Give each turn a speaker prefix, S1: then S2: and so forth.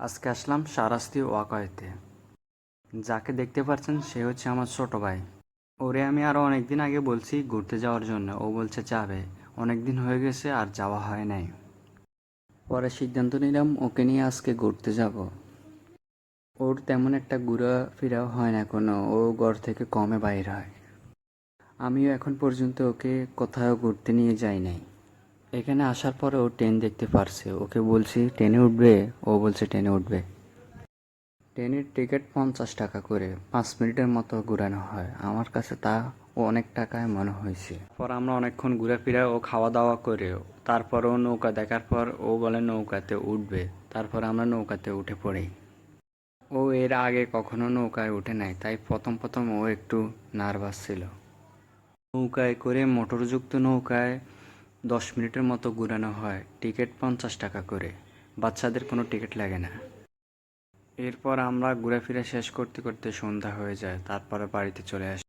S1: আজকে আসলাম শাহরাস্তি ওয়াকওয়েতে। যাকে দেখতে পাচ্ছেন সে হচ্ছে আমার ছোট ভাই। ওরে আমি আরও অনেকদিন আগে বলছি ঘুরতে যাওয়ার জন্য, ও বলছে যাবে। অনেকদিন হয়ে গেছে আর যাওয়া হয় নাই। পরে সিদ্ধান্ত নিলাম ওকে নিয়ে আজকে ঘুরতে যাব। ওর তেমন একটা ঘোরাফেরাও হয় না, কোনো ও ঘর থেকে কমে বাইর হয়। আমিও এখন পর্যন্ত ওকে কোথাও ঘুরতে নিয়ে যাই নাই। এখানে আসার পরে ও ট্রেন দেখতে পারছে, ওকে বলছি ট্রেনে উঠবে, ও বলছে ট্রেনে উঠবে। ট্রেনের টিকিট 50 টাকা করে, 5 মিনিটের মতো ঘোরানো হয়। আমার কাছে তা অনেক টাকায় মনে হয়েছে। পর আমরা অনেকক্ষণ ঘোরাফেরা ও খাওয়া দাওয়া করে তারপর ও নৌকা দেখার পর ও বলে নৌকাতে উঠবে। তারপর আমরা নৌকাতে উঠে পড়ি। ও এর আগে কখনো নৌকায় উঠে নাই, তাই প্রথম প্রথম ও একটু নার্ভাস ছিল। নৌকায় করে মোটরযুক্ত নৌকায় 10 মিনিটের মতো ঘোরানো হয়, টিকিট 50 টাকা করে। বাচ্চাদের কোনো টিকিট লাগে না। এরপর আমরা ঘোরাফেরা শেষ করতে করতে সন্ধ্যা হয়ে যায়, তারপরে বাড়িতে চলে আসি।